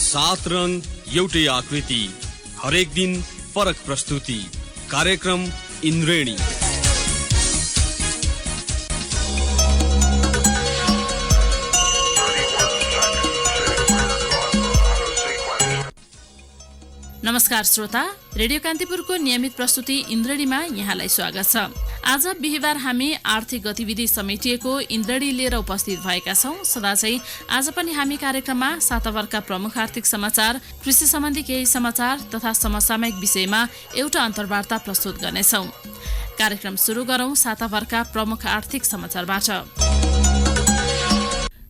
सात रंग एउटै आकृति, हरेक दिन फरक प्रस्तुति। कार्यक्रम इन्द्रेणी। नमस्कार श्रोता, रेडियो कान्तिपुरको नियमित प्रस्तुति इन्द्रेणीमा यहाँलाई स्वागत छ। आज बिहीबार हामी आर्थिक गतिविधि समेटिएको इन्द्रेणी लिएर उपस्थित भएका छौं। सदा चाहिँ आज पनि हामी कार्यक्रममा साताभरका प्रमुख आर्थिक समाचार, कृषि सम्बन्धी केही समाचार तथा समसामयिक विषयमा एउटा अन्तर्वार्ता प्रस्तुत गर्नेछौं। कार्यक्रम सुरु गरौं साताभरका प्रमुख आर्थिक समाचारबाट।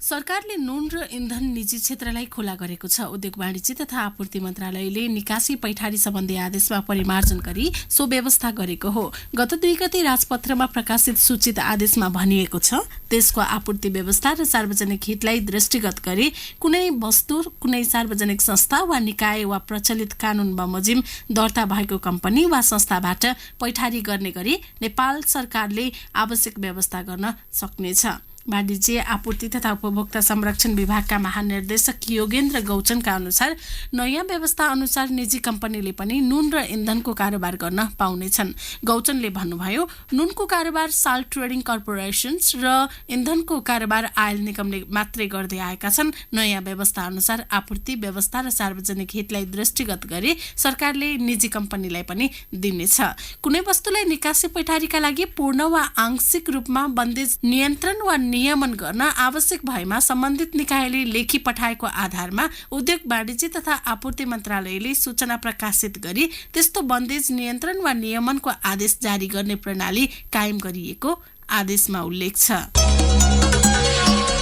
सरकारले नुन र इन्धन निजी क्षेत्रलाई खुला गरेको छ। उद्योग वाणिज्य तथा आपूर्ति मन्त्रालयले निकासी पैठारी सम्बन्धी आदेशमा परिमार्जन गरी सो व्यवस्था गरेको हो। गत 2 गते राजपत्रमा प्रकाशित सूचित आदेशमा भनिएको छ, देशको आपूर्ति व्यवस्था र सार्वजनिक हितलाई दृष्टिगत गरी कुनै वस्तु, कुनै सार्वजनिक संस्था वा निकाय वा प्रचलित कानून बमोजिम दर्ता भएको कम्पनी वा संस्थाबाट पैठारी गर्ने गरी नेपाल सरकारले आवश्यक व्यवस्था गर्न सक्नेछ। वाणिज्य आपूर्ति तथा उपभोक्ता संरक्षण विभागका महानिर्देशक योगेन्द्र गौचनका अनुसार नयाँ व्यवस्था अनुसार निजी कम्पनीले पनि नुन र इन्धनको कारोबार गर्न पाउनेछन्। गौचनले भन्नुभयो, नुनको कारोबार साल्ट ट्रेडिङ कर्पोरेसन्स र इन्धनको कारोबार आयल निगमले मात्रै गर्दै आएका छन्। नयाँ व्यवस्था अनुसार आपूर्ति व्यवस्था र सार्वजनिक हितलाई दृष्टिगत गरी सरकारले निजी कम्पनीलाई पनि दिनेछ। कुनै वस्तुलाई निकासी पैठारीका लागि पूर्ण वा आंशिक रूपमा बन्देज नियन्त्रण वा नियमन गर्न आवश्यक भएमा सम्बन्धित निकायले लेखी पठाएको आधारमा उद्योग वाणिज्य तथा आपूर्ति मन्त्रालयले सूचना प्रकाशित गरी त्यस्तो बन्देज नियन्त्रण वा नियमनको आदेश जारी गर्ने प्रणाली कायम गरिएको आदेशमा उल्लेख छ।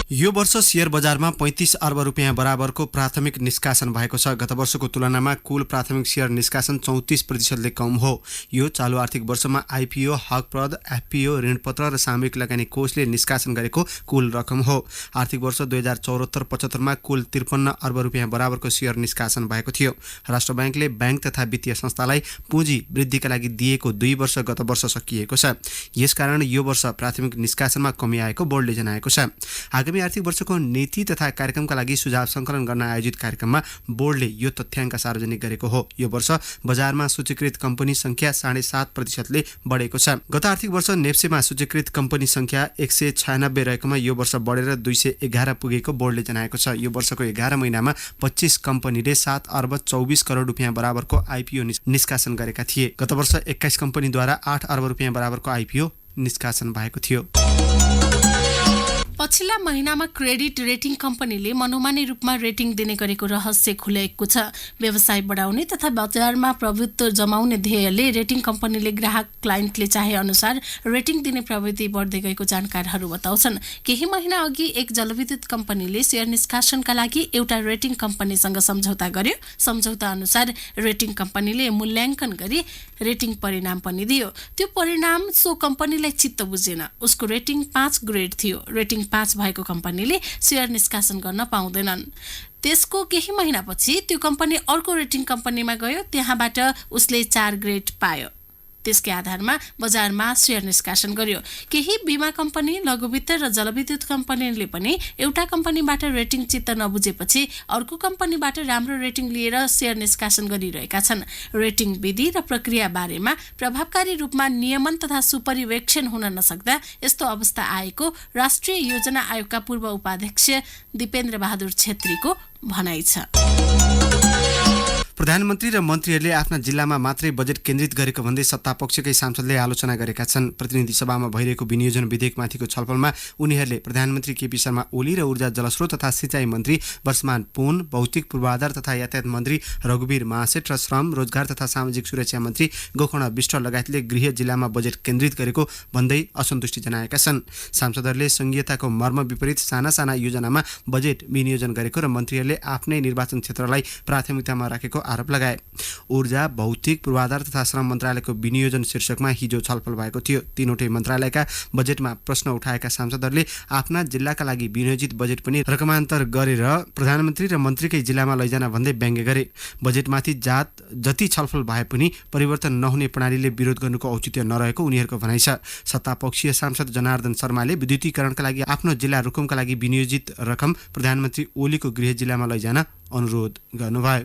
यो वर्ष शेयर बजारमा 35 अर्ब रुपियाँ बराबरको प्राथमिक निष्कासन भएको छ। गत वर्षको तुलनामा कुल प्राथमिक शेयर निष्कासन 34% कम हो। यो चालु आर्थिक वर्षमा आइपिओ, हकप्रद, एफपिओ, ऋणपत्र र सामूहिक लगानी कोषले निष्कासन गरेको कुल रकम हो। आर्थिक वर्ष 2074-75 कुल 53 अर्ब रुपियाँ बराबरको शेयर निष्कासन भएको थियो। राष्ट्र ब्याङ्कले ब्याङ्क तथा वित्तीय संस्थालाई पुँजी वृद्धिका लागि दिएको 2 वर्ष गत वर्ष सकिएको छ। यसकारण यो वर्ष प्राथमिक निष्कासनमा कमी आएको बोर्डले जनाएको छ। आगामी आर्थिक वर्षको नीति तथा कार्यक्रमका लागि सुझाव सङ्कलन गर्न आयोजित कार्यक्रममा बोर्डले यो तथ्याङ्क सार्वजनिक गरेको हो। यो वर्ष बजारमा सूचीकृत कम्पनी संख्या 7.5%ले बढेको छ। गत आर्थिक वर्ष नेप्सेमा सूचीकृत कम्पनी संख्या 196 रहेकोमा यो वर्ष बढेर 211 पुगेको बोर्डले जनाएको छ। यो वर्षको 11 महिनामा 25 कम्पनीले 7 अर्ब 24 करोड रुपियाँ बराबरको आइपिओ निष्कासन गरेका थिए। गत वर्ष 21 कम्पनीद्वारा 8 अर्ब रुपियाँ बराबरको आइपिओ निष्कासन भएको थियो। पछिल्ला महिनामा क्रेडिट रेटिङ कम्पनीले मनोमानी रूपमा रेटिङ दिने गरेको रहस्य खुलेको छ। व्यवसाय बढाउने तथा बजारमा प्रभुत्व जमाउने ध्येयले रेटिङ कम्पनीले ग्राहक क्लाइन्टले चाहे अनुसार रेटिङ दिने प्रवृत्ति बढ्दै गएको जानकारहरू बताउँछन्। केही महिना अघि एक जलविद्युत कम्पनीले शेयर निष्कासनका लागि एउटा रेटिङ कम्पनीसँग सम्झौता गर्यो। सम्झौता अनुसार रेटिङ कम्पनीले मूल्याङ्कन गरी रेटिङ परिणाम पनि दियो। त्यो परिणाम सो कम्पनीलाई चित्त बुझेन। उसको रेटिङ 5 ग्रेड थियो। रेटिङ 5 भएको कम्पनीले शेयर निष्कासन गर्न पाउँदैनन्। त्यसको केही महिनापछि त्यो कम्पनी अर्को रेटिङ कम्पनीमा गयो। त्यहाँबाट उसले 4 ग्रेड पायो। त्यसकै आधारमा बजारमा शेयर निष्कासन गर्यो। केही बीमा कम्पनी, लघुवित्त र जलविद्युत कम्पनीले पनि एउटा कम्पनीबाट रेटिङ चित्त नबुझेपछि अर्को कम्पनीबाट राम्रो रेटिङ लिएर शेयर निष्कासन गरिरहेका छन्। रेटिङ विधि र प्रक्रिया बारेमा प्रभावकारी रूपमा नियमन तथा सुपरिवेक्षण हुन नसक्दा यस्तो अवस्था आएको राष्ट्रिय योजना आयोगका पूर्व उपाध्यक्ष दिपेन्द्र बहादुर छेत्रीको भनाइ छ। प्रधानमन्त्री र मन्त्रीहरूले आफ्ना जिल्लामा मात्रै बजेट केन्द्रित गरेको भन्दै सत्तापक्षकै सांसदले आलोचना गरेका छन्। प्रतिनिधि सभामा भइरहेको विनियोजन विधेयकमाथिको छलफलमा उनीहरूले प्रधानमन्त्री केपी शर्मा ओली र ऊर्जा जलस्रोत तथा सिँचाइ मन्त्री वर्षमान पुन, भौतिक पूर्वाधार तथा यातायात मन्त्री रघुवीर महासेठ र श्रम, रोजगार तथा सामाजिक सुरक्षा मन्त्री गोकर्ण विष्ट लगायतले गृह जिल्लामा बजेट केन्द्रित गरेको भन्दै असन्तुष्टि जनाएका छन्। सांसदहरूले संघीयताको मर्म विपरीत साना साना योजनामा बजेट विनियोजन गरेको र मन्त्रीहरूले आफ्नै निर्वाचन क्षेत्रलाई प्राथमिकतामा राखेको आरोप लगाए। ऊर्जा, भौतिक पूर्वाधार तथा श्रम मन्त्रालयको विनियोजन शीर्षकमा हिजो छलफल भएको थियो। तीनवटै मन्त्रालयका बजेटमा प्रश्न उठाएका सांसदहरूले आफ्ना जिल्लाका लागि विनियोजित बजेट पनि रकमान्तर गरेर प्रधानमन्त्री र मन्त्रीकै जिल्लामा लैजान भन्दै व्यङ्ग्य गरे। बजेटमाथि जति छलफल भए पनि परिवर्तन नहुने प्रणालीले विरोध गर्नुको औचित्य नरहेको उनीहरूको भनाइ छ। सत्तापक्षीय सांसद जनार्दन शर्माले विद्युतीकरणका लागि आफ्नो जिल्ला रुकुमका लागि विनियोजित रकम प्रधानमन्त्री ओलीको गृह जिल्लामा लैजान अनुरोध गर्नुभयो।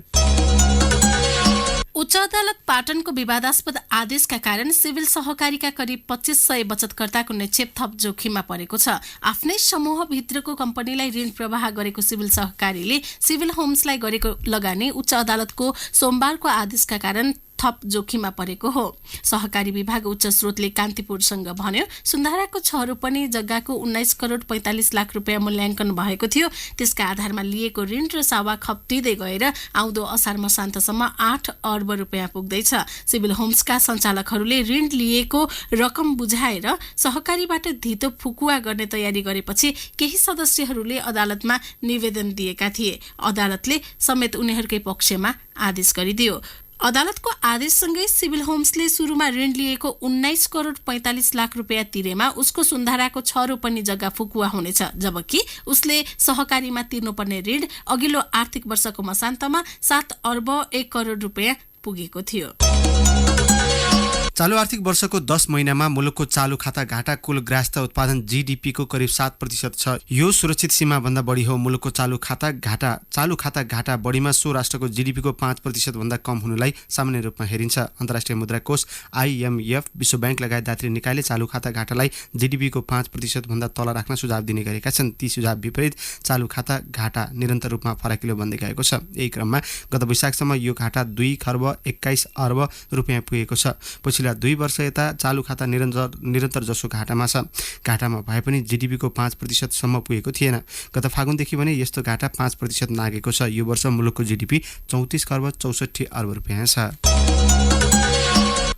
उच्च अदालत पाटनको विवादास्पद आदेशका कारण सिभिल सहकारीका करिब 2500 बचतकर्ताको निक्षेप थप जोखिममा परेको छ। आफ्नै समूहभित्रको कम्पनीलाई ऋण प्रवाह गरेको सिभिल सहकारीले सिभिल होम्सलाई गरेको लगानी उच्च अदालतको सोमबारको आदेशका कारण थप जोखिममा परेको हो। सहकारी विभाग उच्च स्रोतले कान्तिपुरसँग भन्यो, सुन्धाराको 6 रोपनी जग्गाको 19 करोड 45 लाख रुपियाँ मूल्याङ्कन भएको थियो। त्यसका आधारमा लिएको ऋण र सावा खप्टिँदै गएर आउँदो असार मसान्तसम्म 8 अर्ब रुपियाँ पुग्दैछ। सिभिल होम्सका सञ्चालकहरूले ऋण लिएको रकम बुझाएर सहकारीबाट धितो फुकुवा गर्ने तयारी गरेपछि केही सदस्यहरूले अदालतमा निवेदन दिएका थिए। अदालतले समेत उनीहरूकै पक्षमा आदेश गरिदियो। अदालतको आदेशसँगै सिभिल होम्सले सुरुमा ऋण लिएको 19 करोड 45 लाख रुपियाँ तिरेमा उसको सुन्धाराको 6 रोपनी जग्गा फुकुवा हुनेछ, जबकि उसले सहकारीमा तिर्नुपर्ने ऋण अघिल्लो आर्थिक वर्षको मसान्तमा 7 अर्ब 1 करोड रुपियाँ पुगेको थियो। चालु आर्थिक वर्षको 10 महिनामा मुलुकको चालु खाता घाटा कुल ग्रास्थ उत्पादन जीडीपीको करिब 7% छ। यो सुरक्षित सीमाभन्दा बढी हो। मुलुकको चालु खाता घाटा बढीमा सो राष्ट्रको जीडीपीको 5% भन्दा कम हुनुलाई सामान्य रूपमा हेरिन्छ। अन्तर्राष्ट्रिय मुद्रा कोष, IMF, विश्व बैंक लगायत दात्री निकायले चालु खाता घाटालाई जीडीपीको 5% भन्दा तल राख्न सुझाव दिने गरेका छन्। ती सुझाव विपरीत चालु खाता घाटा निरन्तर रूपमा फराकिलो बन्दै गएको छ। यही क्रममा गत वैशाखसम्म यो घाटा 2 खर्ब 21 अर्ब रुपियाँ पुगेको छ। पछिल्ला 2 वर्ष यता चालु खाता निरन्तर जसो घाटामा छ। घाटामा भए पनि जीडीपीको 5% सम्म पुगेको थिएन। गत फागुनदेखि भने यस्तो घाटा 5% नागेको छ। यो वर्ष मुलुकको जीडीपी 34 खर्ब 64 अर्ब रुपियाँ छ।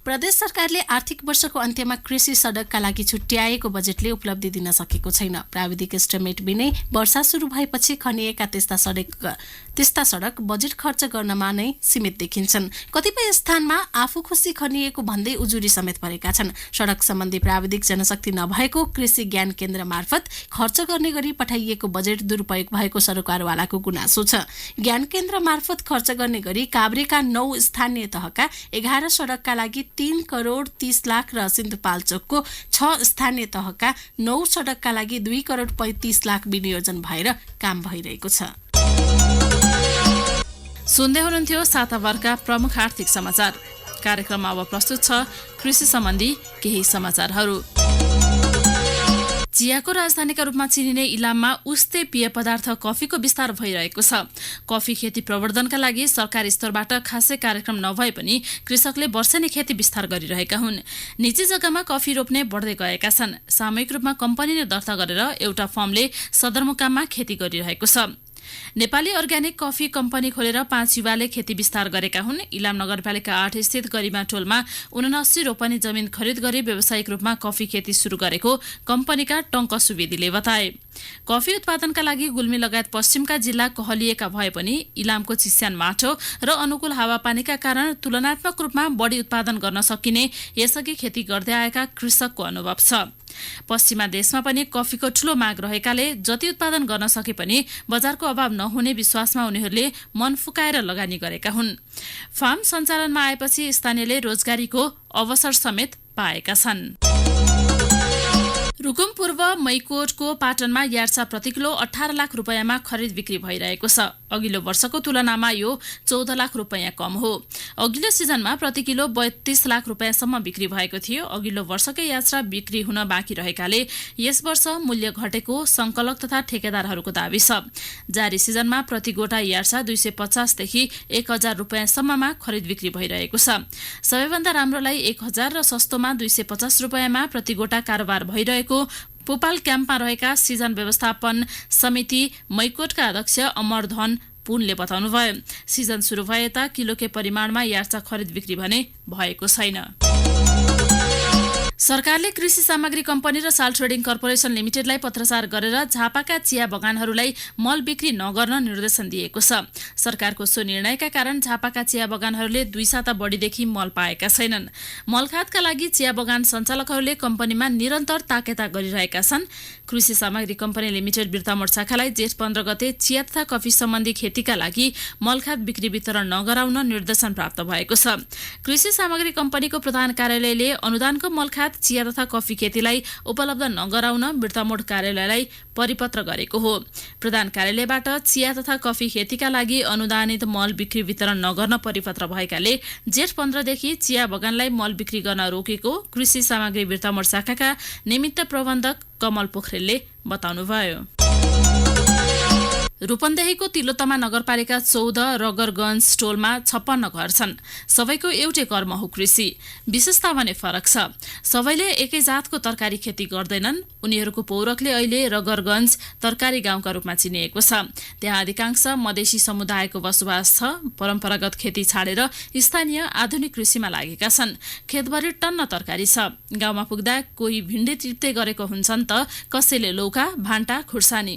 प्रदेश सरकारले आर्थिक वर्षको अन्त्यमा कृषि सडकका लागि छुट्याएको बजेटले उपलब्धि दिन सकेको छैन। प्राविधिक एस्टिमेट बिनै वर्षा सुरु भएपछि खनिएका त्यस्ता सडक बजेट खर्च गर्नमा नै सीमित देखिन्छन्। कतिपय स्थानमा आफू खुसी खनिएको भन्दै उजुरी समेत परेका छन्। सडक सम्बन्धी प्राविधिक जनशक्ति नभएको कृषि ज्ञान केन्द्र मार्फत खर्च गर्ने गरी पठाइएको बजेट दुरुपयोग भएको सरोकारवालाको गुनासो छ। ज्ञान केन्द्र मार्फत खर्च गर्ने गरी काभ्रेका 9 स्थानीय तहका 11 सडकका लागि 3 करोड 30 लाख र सिन्धुपाल्चोकको 6 स्थानीय तहका 9 सडकका लागि 2 करोड 35 लाख विनियोजन भएर काम भइरहेको छ। सुन्दै हुनुहुन्थ्यो सातावारका प्रमुख आर्थिक समाचार। कार्यक्रममा अब प्रस्तुत छ कृषि सम्बन्धी केही समाचारहरू। चियाको राजधानीका रूपमा चिनिने इलाममा उस्ते पेय पदार्थ कफीको विस्तार भइरहेको छ। कफी खेती प्रवर्धनका लागि सरकारी स्तरबाट खासै कार्यक्रम नभए पनि कृषकले वर्षेनी खेती विस्तार गरिरहेका हुन्। निजी जग्गामा कफी रोप्ने बढ्दै गएका छन्। सामूहिक रूपमा कम्पनीले दर्ता गरेर एउटा फर्मले सदरमुकाममा खेती गरिरहेको छ। नेपाली अर्ग्यानिक कफी कम्पनी खोलेर 5 युवाले खेती विस्तार गरेका हुन्। इलाम नगरपालिका 8 स्थित गरिमा टोलमा 79 रोपनी जमिन खरिद गरी व्यावसायिक रूपमा कफी खेती सुरु गरेको कम्पनीका टङ्क सुवेदीले बताए। कफी उत्पादनका लागि गुल्मी लगायत पश्चिमका जिल्ला कहलिएका भए पनि इलामको चिस्यान माटो र अनुकूल हावापानीका कारण तुलनात्मक रूपमा बढी उत्पादन गर्न सकिने यसअघि खेती गर्दै आएका कृषकको अनुभव छ। पश्चिमा देशमा पनि कफीको ठूलो माग रहेकाले जति उत्पादन गर्न सके पनि बजारको अभाव नहुने विश्वासमा उनीहरूले मन फुकाएर लगानी गरेका हुन्। फार्म सञ्चालनमा आएपछि स्थानीयले रोजगारीको अवसर समेत पाएका छन्। रुकुम पूर्व मैकोटको पाटनमा यार्सा प्रति किलो 18 लाख रुपियाँमा खरिद बिक्री भइरहेको छ। अघिल्लो वर्षको तुलनामा यो 14 लाख रुपियाँ कम हो। अघिल्लो सिजनमा प्रति किलो 32 लाख रुपियाँसम्म बिक्री भएको थियो। अघिल्लो वर्षकै यात्रा बिक्री हुन बाँकी रहेकाले यस वर्ष मूल्य घटेको संकलक तथा ठेकेदारहरूको दाबी छ। जारी सिजनमा प्रति गोटा यार्सा 250 देखि 1000 रुपियाँसम्ममा खरिद बिक्री भइरहेको छ। सबैभन्दा राम्रोलाई 1000 र सस्तोमा 250 रुपियाँमा प्रति गोटा कारोबार भइरहेको पोपाल क्याम्पमा रहेका सिजन व्यवस्थापन समिति मैकोटका अध्यक्ष अमरधन पुनले बताउनुभयो। सिजन सुरु भए यता किलोके परिमाणमा यार्सा खरिद बिक्री भने भएको छैन। सरकारले कृषि सामग्री कम्पनी र साल ट्रेडिङ कर्पोरेसन लिमिटेडलाई पत्रचार गरेर झापाका चिया बगानहरूलाई मल बिक्री नगर्न निर्देशन दिएको छ। सरकारको सो निर्णयका कारण झापाका चिया बगानहरूले 2 साता बढीदेखि मल पाएका छैनन्। मलखातका लागि चिया बगान सञ्चालकहरूले कम्पनीमा निरन्तर ताकेता गरिरहेका छन्। कृषि सामग्री कम्पनी लिमिटेड बिर्तामोड शाखालाई जेठ 15 गते चिया तथा कफी सम्बन्धी खेतीका लागि मलखात बिक्री वितरण नगराउन निर्देशन प्राप्त भएको छ। कृषि सामग्री कम्पनीको प्रधान कार्यालयले अनुदानको मलखात चिया तथा कफी खेतीलाई उपलब्ध नगराउन बिर्तामोड कार्यालयलाई परिपत्र गरेको हो। प्रधान कार्यालयबाट चिया तथा कफी खेतीका लागि अनुदानित मल बिक्री वितरण नगर्न परिपत्र भएकाले जेठ 15 देखि चिया बगानलाई मल बिक्री गर्न रोकेको कृषि सामग्री बिर्तामोड शाखाका निमित्त प्रबन्धक कमल पोखरेलले बताउनुभयो। रूपन्देहीको तिलोत्तमा नगरपालिका 14 रगरगञ्ज टोलमा 56 घर छन्। सबैको एउटै कर्म हो कृषि। विशेषता भने फरक छ। सबैले एकै जातको तरकारी खेती गर्दैनन्। उनीहरूको पौरखले अहिले रगरगञ्ज तरकारी गाउँका रूपमा चिनिएको छ। त्यहाँ अधिकांश मधेसी समुदायको बसोबास छ। परम्परागत खेती छाडेर स्थानीय आधुनिक कृषिमा लागेका छन्। खेतभरि टन्न तरकारी छ। गाउँमा पुग्दा कोही भिन्डी टिप्दै गरेको हुन्छन् त कसैले लौका, भान्टा, खुर्सानी।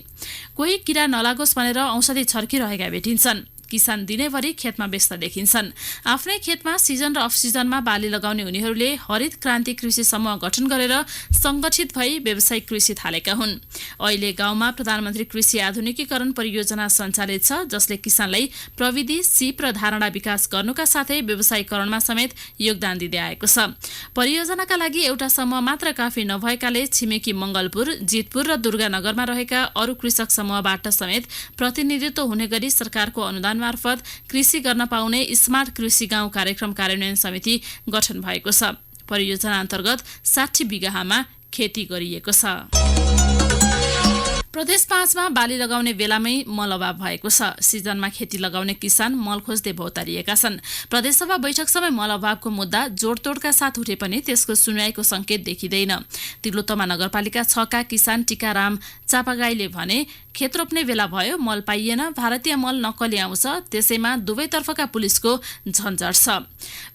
कोही किरा नलागोस् भनेर औषधि छर्किरहेका भेटिन्छन्। किसान दिनैभरि खेतमा व्यस्त देखिन्छन्। आफ्नै खेतमा सिजन र अफ सिजनमा बाली लगाउने उनीहरूले हरित क्रान्ति कृषि समूह गठन गरेर संगठित भई व्यावसायिक कृषि थालेका हुन्। अहिले गाउँमा प्रधानमन्त्री कृषि आधुनिकीकरण परियोजना सञ्चालित छ, जसले किसानलाई प्रविधि, सिप र धारणा विकास गर्नुका साथै व्यवसायीकरणमा समेत योगदान दिँदै आएको छ। परियोजनाका लागि एउटा समूह मात्र काफी नभएकाले छिमेकी मंगलपुर, जितपुर र दुर्गानगरमा रहेका अरू कृषक समूहबाट समेत प्रतिनिधित्व हुने गरी सरकारको अनुदान मार्फत कृषि गर्न पाउने स्मार्ट कृषि गाउँ कार्यक्रम कार्यान्वयन समिति गठन भएको छ। परियोजना अन्तर्गत 60 बिघामा खेती गरिएको छ। प्रदेश 5 मा बाली लगाउने बेलामै मल अभाव भएको छ। सिजनमा खेती लगाउने किसान मल खोज्दै भौतारिएका छन्। प्रदेशसभा बैठक समय मल अभावको मुद्दा जोडतोडका साथ उठे पनि त्यसको सुनवाईको संकेत देखिँदैन। तिलोत्तमा नगरपालिका 6 का किसान टीकाराम चापागाईले भने खेत रोप्ने बेला भयो, मल पाइएन, भारतीय मल नक्कली आउँछ, त्यसैमा दुवैतर्फका पुलिसको झन्झट छ।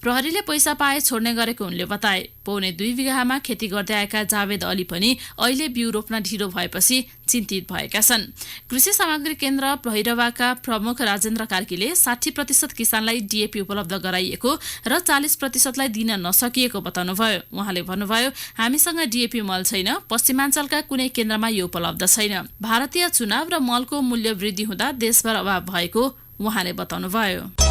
प्रहरीले पैसा पाए छोड्ने गरेको उनले बताए। पौने 2 बिघामा खेती गर्दै आएका जावेद अली पनि अहिले बिउ रोप्न ढिलो भएपछि चिन्तित भएका छन्। कृषि सामग्री केन्द्र भैरवाका प्रमुख राजेन्द्र कार्कीले 60% किसानलाई डीएपी उपलब्ध गराइएको र 40%लाई दिन नसकिएको बताउनुभयो। उहाँले भन्नुभयो, हामीसँग डीएपी मल छैन, पश्चिमाञ्चलका कुनै केन्द्रमा यो उपलब्ध छैन। भारतीय चुनाव र मलको मूल्य वृद्धि हुँदा देशभर अभाव भएको उहाँले बताउनुभयो।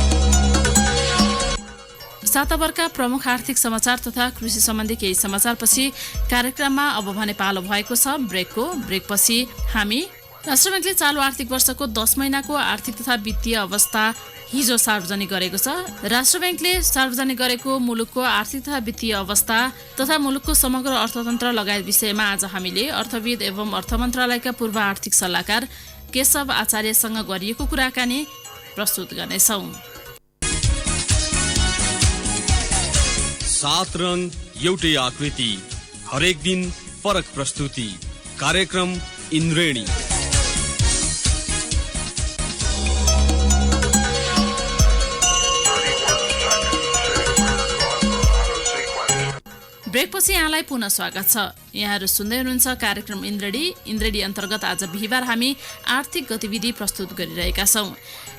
साताभरका प्रमुख आर्थिक समाचार तथा कृषि सम्बन्धी केही समाचारपछि कार्यक्रममा अब भने पालो भएको छ ब्रेकपछि हामी राष्ट्र ब्याङ्कले चालु आर्थिक वर्षको 10 महिनाको आर्थिक तथा वित्तीय अवस्था हिजो सार्वजनिक गरेको छ। राष्ट्र ब्याङ्कले सार्वजनिक गरेको मुलुकको आर्थिक तथा वित्तीय अवस्था तथा मुलुकको समग्र अर्थतन्त्र लगायत विषयमा आज हामीले अर्थविद एवं अर्थ मन्त्रालयका पूर्व आर्थिक सल्लाहकार केशव आचार्यसँग गरिएको कुराकानी प्रस्तुत गर्नेछौँ। 7 रङ एउटै आकृति, हरेक दिन फरक प्रस्तुति। कार्यक्रम इन्द्रेणी। ब्रेकपछि यहाँलाई पुनः स्वागत छ। यहाँहरू सुन्दै हुनुहुन्छ कार्यक्रम इन्द्रेणी अन्तर्गत आज बिहिबार हामी आर्थिक गतिविधि प्रस्तुत गरिरहेका छौँ।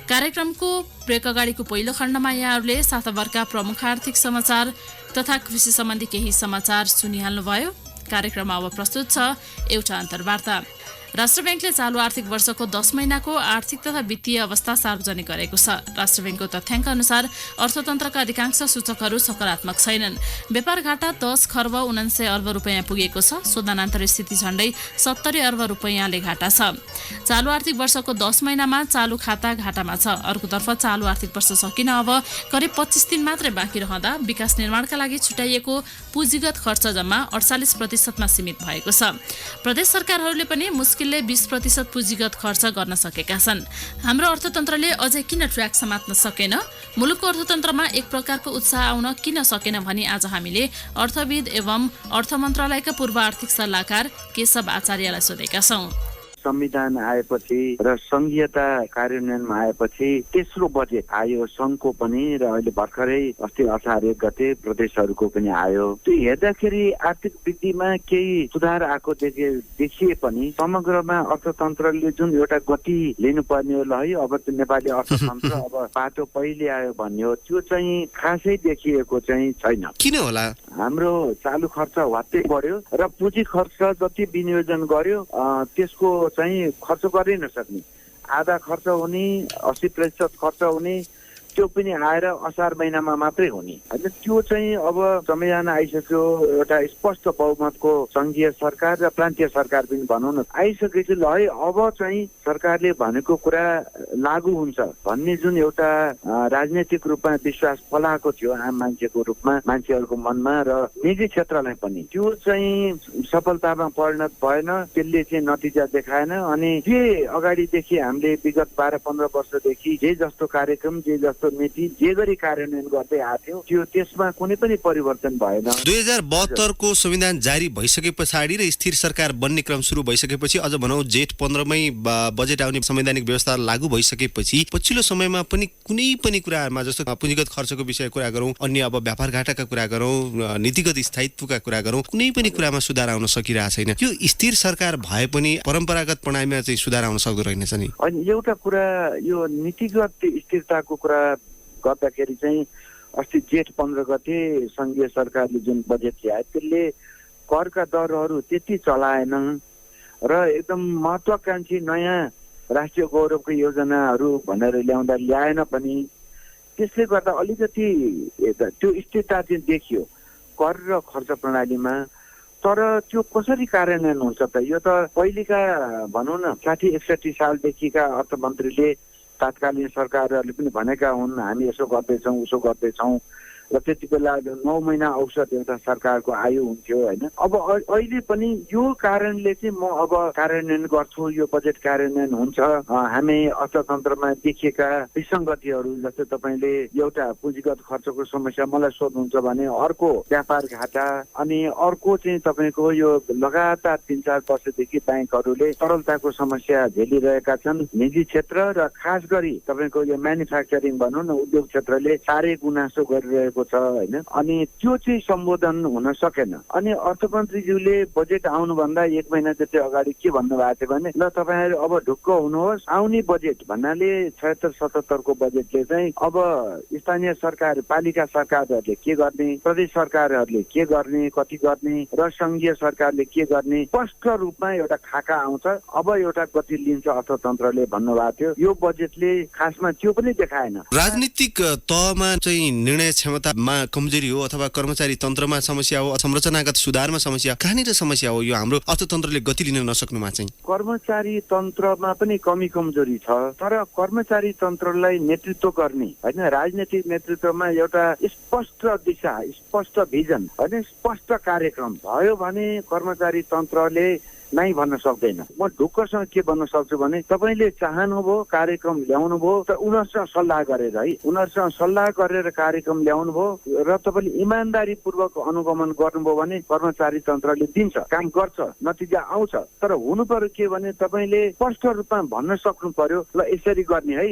कार्यक्रमको ब्रेक अगाडिको पहिलो खण्डमा यहाँहरूले साताभरका प्रमुख आर्थिक समाचार तथा कृषि सम्बन्धी केही समाचार सुनिहाल्नुभयो। कार्यक्रममा अब प्रस्तुत छ एउटा अन्तर्वार्ता। राष्ट्र ब्याङ्कले चालु आर्थिक वर्षको 10 महिनाको आर्थिक तथा वित्तीय अवस्था सार्वजनिक गरेको छ। राष्ट्र ब्याङ्कको तथ्याङ्क अनुसार अर्थतन्त्रका अधिकांश सूचकहरू सकारात्मक छैनन्। व्यापार घाटा 10 खर्ब 79 अर्ब रुपैयाँ पुगेको छ। शोधनान्तर स्थिति झण्डै 70 अर्ब रुपैयाँले घाटा छ। चालु आर्थिक वर्षको 10 महिनामा चालु खाता घाटामा छ। अर्कोतर्फ चालु आर्थिक वर्ष सकिन अब करिब 25 दिन मात्रै बाँकी रहँदा विकास निर्माणका लागि छुट्याइएको पुँजीगत खर्च जम्मा 48% मा सीमित भएको छ। प्रदेश सरकारहरूले पनि मुस्किलले 20% पुँजीगत खर्च गर्न सकेका छन्। हाम्रो अर्थतन्त्रले अझै किन ट्र्याक समात्न सकेन? मुलुकको अर्थतन्त्रमा एक प्रकारको उत्साह आउन किन सकेन भनी आज हामीले अर्थविद एवं अर्थ मन्त्रालयका पूर्व आर्थिक सल्लाहकार केशव आचार्यलाई सोधेका छौँ। संविधान आएपछि र संघीयता कार्यान्वयनमा आएपछि तेस्रो बजेट आयो संघको पनि र अहिले भर्खरै अस्ति असार 1 गते प्रदेशहरूको पनि आयो। त्यो हेर्दाखेरि आर्थिक वृद्धिमा केही सुधार आएको देखिए पनि समग्रमा अर्थतन्त्रले जुन एउटा गति लिनुपर्ने हो, ल है अब त्यो नेपाली अर्थतन्त्र अब बाटो पहिले आयो भन्ने हो, त्यो चाहिँ खासै देखिएको चाहिँ छैन। किन होला? हाम्रो चालु खर्च वात्तै बढ्यो र पुँजी खर्च जति विनियोजन गर्यो त्यसको चाहिँ खर्च गर्नै नसक्ने, आधा खर्च हुने, 80% खर्च हुने, त्यो पनि आएर असार महिनामा मात्रै हुने होइन। त्यो चाहिँ अब संविधान आइसक्यो, एउटा स्पष्ट बहुमतको संघीय सरकार र प्रान्तीय सरकार पनि भनौँ न आइसकेपछि ल है अब चाहिँ सरकारले भनेको कुरा लागू हुन्छ भन्ने जुन एउटा राजनैतिक रूपमा विश्वास फलाएको थियो आम मान्छेको रूपमा, मान्छेहरूको मनमा र निजी क्षेत्रलाई पनि, त्यो चाहिँ सफलतामा परिणत भएन। त्यसले चाहिँ नतिजा देखाएन। अनि जे अगाडिदेखि हामीले विगत 12-15 वर्षदेखि जे जस्तो कार्यक्रम, जे जस्तो नीति जे गरी कार्यान्वयन गर्दै आएको थियो त्यसमा कुनै पनि परिवर्तन भएन। 2072 को संविधान जारी भइसके पछाडि र स्थिर सरकार बन्ने क्रम सुरु भइसकेपछि, अझ भनौँ जेठ 15 मै बजेट आउने संवैधानिक व्यवस्था लागू भइसकेपछि पछिल्लो समयमा पनि कुनै पनि कुरामा जस्तो पुँजीगत खर्चको विषय कुरा गरौँ, अन्य अब व्यापार घाटाका कुरा गरौँ, नीतिगत स्थायित्वका कुरा गरौँ, कुनै पनि कुरामा सुधार आउन सकिरहेको छैन। यो स्थिर सरकार भए पनि परम्परागत प्रणालीमा चाहिँ सुधार आउन सक्दो रहेनछ नि। अनि एउटा कुरा यो नीतिगत स्थिरताको कुरा गर्दाखेरि चाहिँ अस्ति जेठ 15 गते संघीय सरकारले जुन बजेट ल्यायो त्यसले करका दरहरू त्यति चलाएन र एकदम महत्वाकांक्षी नयाँ राष्ट्रिय गौरवको योजनाहरू भनेर ल्याएन पनि। त्यसले गर्दा अलिकति त्यो स्थिरता चाहिँ देखियो कर र खर्च प्रणालीमा। तर त्यो कसरी कार्यान्वयन हुन्छ त? यो त पहिलेका भनौँ न 60-61 सालदेखिका अर्थमन्त्रीले तात्कालीन सरकारहरूले पनि भनेका हुन् हामी यसो गर्दैछौँ उसो गर्दैछौँ र त्यति बेला 9 महिना औसत एउटा सरकारको आयु हुन्थ्यो होइन। अब अहिले पनि यो कारणले चाहिँ म अब कार्यान्वयन गर्छु, यो बजेट कार्यान्वयन हुन्छ, हामी अर्थतन्त्रमा देखिएका विसङ्गतिहरू जस्तै तपाईँले एउटा पुँजीगत खर्चको समस्या मलाई सोध्नुहुन्छ भने अर्को व्यापार घाटा, अनि अर्को चाहिँ तपाईँको यो लगातार 3-4 वर्षदेखि ब्याङ्कहरूले तरलताको समस्या झेलिरहेका छन्। निजी क्षेत्र र खास गरी तपाईँको यो म्यानुफ्याक्चरिङ भनौँ न उद्योग क्षेत्रले साह्रै गुनासो गरिरहेको छ होइन। अनि त्यो चाहिँ सम्बोधन हुन सकेन। अनि अर्थमन्त्रीज्यूले बजेट आउनुभन्दा 1 महिना जति अगाडि के भन्नुभएको थियो भने ल तपाईँहरू अब ढुक्क हुनुहोस्, आउने बजेट भन्नाले 76-77 को बजेटले चाहिँ अब स्थानीय सरकार, पालिका सरकारहरूले के गर्ने, प्रदेश सरकारहरूले के गर्ने, कति गर्ने र संघीय सरकारले के गर्ने स्पष्ट रूपमा एउटा खाका आउँछ। अब एउटा गति लिन्छ अर्थतन्त्रले भन्नुभएको थियो। यो बजेटले खासमा त्यो पनि देखाएन। राजनीतिक तहमा चाहिँ निर्णय क्षमता कमजोरी हो अथवा कर्मचारी तन्त्रमा समस्या हो, संरचनागत सुधारमा समस्या, कहाँनिर समस्या हो यो हाम्रो अर्थतन्त्रले गति लिन नसक्नुमा चाहिँ? कर्मचारी तन्त्रमा पनि कमी कमजोरी छ, तर कर्मचारी तन्त्रलाई नेतृत्व गर्ने होइन, राजनीतिक नेतृत्वमा एउटा स्पष्ट दिशा, स्पष्ट भिजन होइन, स्पष्ट कार्यक्रम भयो भने कर्मचारी तन्त्रले नै भन्न सक्दैन। म ढुक्कसँग के भन्न सक्छु भने तपाईँले चाहनुभयो कार्यक्रम ल्याउनु भयो त उनीहरूसँग सल्लाह गरेर है, उनीहरूसँग सल्लाह गरेर कार्यक्रम ल्याउनु भयो र तपाईँले इमान्दारी पूर्वक अनुगमन गर्नुभयो भने कर्मचारी तन्त्रले दिन्छ, काम गर्छ, नतिजा आउँछ। तर हुनु पर्यो के भने तपाईँले स्पष्ट रूपमा भन्न सक्नु पर्यो ल यसरी गर्ने है,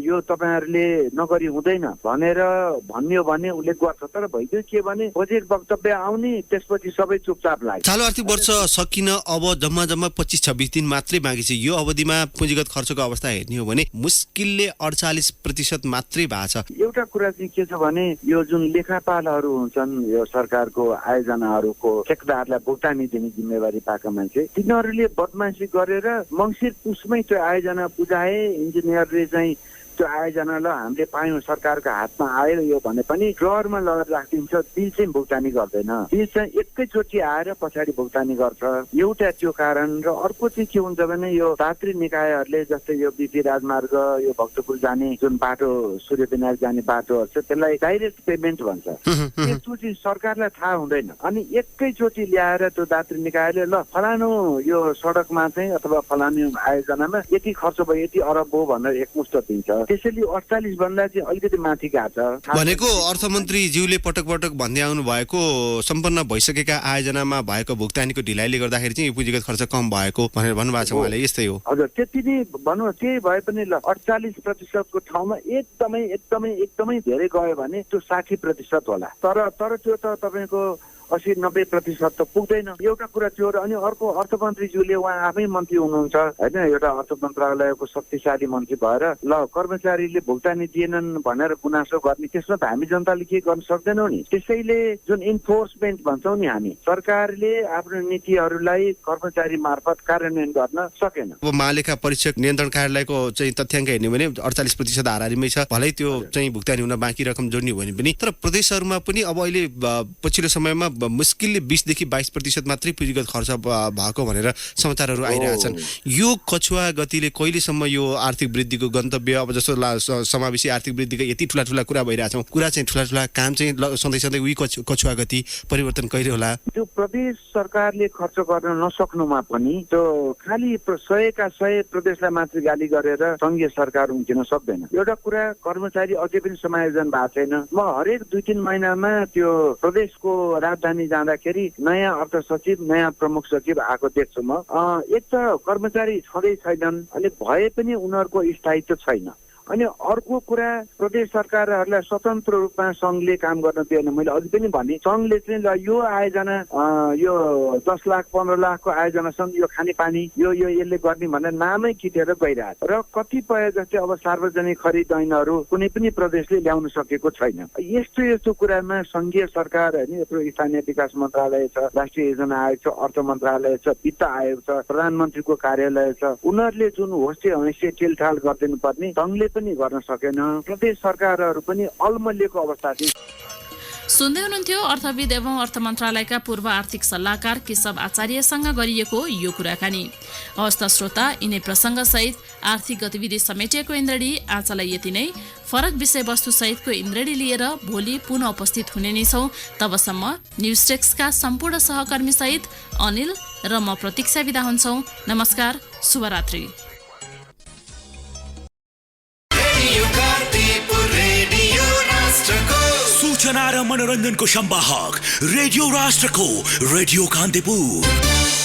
यो तपाईँहरूले नगरी हुँदैन भनेर भन्यो भने उसले गर्छ। तर भइदियो के भने बजेट वक्तव्य आउने त्यसपछि सबै चुपचाप लाग्छ। चालु आर्थिक वर्ष सकिन अब जम्मा 25-26 दिन मात्रै बाँकी छ। यो अवधिमा पुँजीगत खर्चको अवस्था हेर्ने हो भने मुस्किलले 48% मात्रै भएको छ। एउटा कुरा चाहिँ के छ भने यो जुन लेखापालहरू हुन्छन्, यो सरकारको आयोजनाहरूको ठेकदारलाई भुक्तानी दिने जिम्मेवारी पाएका मान्छे, तिनीहरूले बदमासी गरेर मङ्सिर पुसमै त्यो आयोजना बुझाए, इन्जिनियरले चाहिँ त्यो आयोजना ल हामीले पायौँ सरकारको हातमा आयो यो भने पनि ड्ररमा लगेर राखिदिन्छ, बिल चाहिँ भुक्तानी गर्दैन। बिल चाहिँ एकैचोटि आएर पछाडि भुक्तानी गर्छ। एउटा त्यो कारण र अर्को चाहिँ के हुन्छ भने यो दात्री निकायहरूले जस्तै यो बिपी राजमार्ग, यो भक्तपुर जाने जुन बाटो, सूर्यविनायक जाने बाटोहरू छ त्यसलाई डाइरेक्ट पेमेन्ट भन्छ। त्यो चाहिँ सरकारलाई थाहा हुँदैन। अनि एकैचोटि ल्याएर त्यो दात्री निकायले ल फलानु यो सडकमा चाहिँ अथवा फलानु आयोजनामा यति खर्च भयो, यति अरब हो भनेर एकमुष्ट दिन्छ। त्यसैले 48 भन्दा चाहिँ अलिकति माथि गएको छ। भनेको अर्थमन्त्रीज्यूले पटक पटक भन्दै आउनु भएको सम्पन्न भइसकेका आयोजनामा भएको भुक्तानीको ढिलाइले गर्दाखेरि चाहिँ यो पुँजीगत खर्च कम भएको भनेर भन्नुभएको छ उहाँले, यस्तै हो? हजुर, त्यति नै भनौँ, त्यही भए पनि ल 48% को ठाउँमा एकदमै एकदमै एकदमै धेरै गयो भने त्यो 60% होला। तर त्यो त तपाईँको 80-90% त पुग्दैन। एउटा कुरा त्यो र अनि अर्को अर्थमन्त्रीज्यूले उहाँ आफै मन्त्री हुनुहुन्छ होइन, एउटा अर्थ मन्त्रालयको शक्तिशाली मन्त्री भएर ल कर्मचारीले भुक्तानी दिएनन् भनेर गुनासो गर्ने, त्यसमा त हामी जनताले के गर्न सक्दैनौँ नि। त्यसैले जुन इन्फोर्समेन्ट भन्छौँ नि हामी, सरकारले आफ्नो नीतिहरूलाई कर्मचारी मार्फत कार्यान्वयन गर्न सकेन। अब महालेखा परीक्षक नियन्त्रण कार्यालयको चाहिँ तथ्याङ्क हेर्ने भने 48% हाराहारीमै छ। भलै त्यो चाहिँ भुक्तानी हुन बाँकी रकम जोड्ने हो भने पनि, तर प्रदेशहरूमा पनि अब अहिले पछिल्लो समयमा मुस्किलले 20-22% मात्रै पुँजीगत खर्च भएको भनेर समाचारहरू आइरहेछन्। यो कछुवा गतिले कहिलेसम्म यो आर्थिक वृद्धिको गन्तव्य, अब जस्तो समावेशी आर्थिक वृद्धिको यति ठुला कुरा भइरहेछौँ, कुरा चाहिँ ठुला काम चाहिँ सधैँ उही कछुवा गति परिवर्तन कहिले होला? त्यो प्रदेश सरकारले खर्च गर्न नसक्नुमा पनि त्यो खालि 100 प्रदेशलाई मात्र गाली गरेर संघीय सरकार उम्किन सक्दैन। एउटा कुरा, कर्मचारी अझै पनि समायोजन भएको छैन। म हरेक 2-3 महिनामा त्यो प्रदेशको राजधानी जाँदाखेरि नयाँ अर्थ सचिव, नयाँ प्रमुख सचिव आएको देख्छु म। एक त कर्मचारी छँदै छैनन्, अनि भए पनि उनीहरूको स्थायित्व छैन। अनि अर्को कुरा, प्रदेश सरकारहरूलाई स्वतन्त्र रूपमा संघले काम गर्न दिएन। मैले अझै पनि भने संघले चाहिँ ल यो आयोजना, यो 10 लाख 15 लाखको आयोजनासँग यो खानेपानी यो यसले गर्ने भनेर नामै किटेर गइरहेको र कतिपय जस्तै अब सार्वजनिक खरिद ऐनहरू कुनै पनि प्रदेशले ल्याउन सकेको छैन। यस्तो कुरामा संघीय सरकार होइन, यत्रो स्थानीय विकास मन्त्रालय छ, राष्ट्रिय योजना आयोग छ, अर्थ मन्त्रालय छ, वित्त आयोग छ, प्रधानमन्त्रीको कार्यालय छ, उनीहरूले जुन होस्टे हैसियत टेलठाल गरिदिनु पर्ने संघले पनि गर्न सकेन। प्रदेश सरकारहरू पनि अल्मलिएको अवस्था थियो। सुन्दै हुनुहुन्थ्यो अर्थविद एवं अर्थ मन्त्रालयका पूर्व आर्थिक सल्लाहकार केशव आचार्यसँग गरिएको यो कुराकानी। हवस् त श्रोता, यिनै प्रसङ्गसहित आर्थिक गतिविधि समेटिएको इन्द्रणी आजलाई यति नै। फरक विषयवस्तु सहितको इन्द्रणी लिएर भोलि पुनः उपस्थित हुने नै छौँ। तबसम्म न्युज टेक्सका सम्पूर्ण सहकर्मी सहित अनिल र म प्रतीक्षा बिदा हुन्छौँ। नमस्कार, शुभरात्रि। सूचना र मनोरञ्जनको सम्वाहक रेडियो राष्ट्रको रेडियो कान्तिपुर।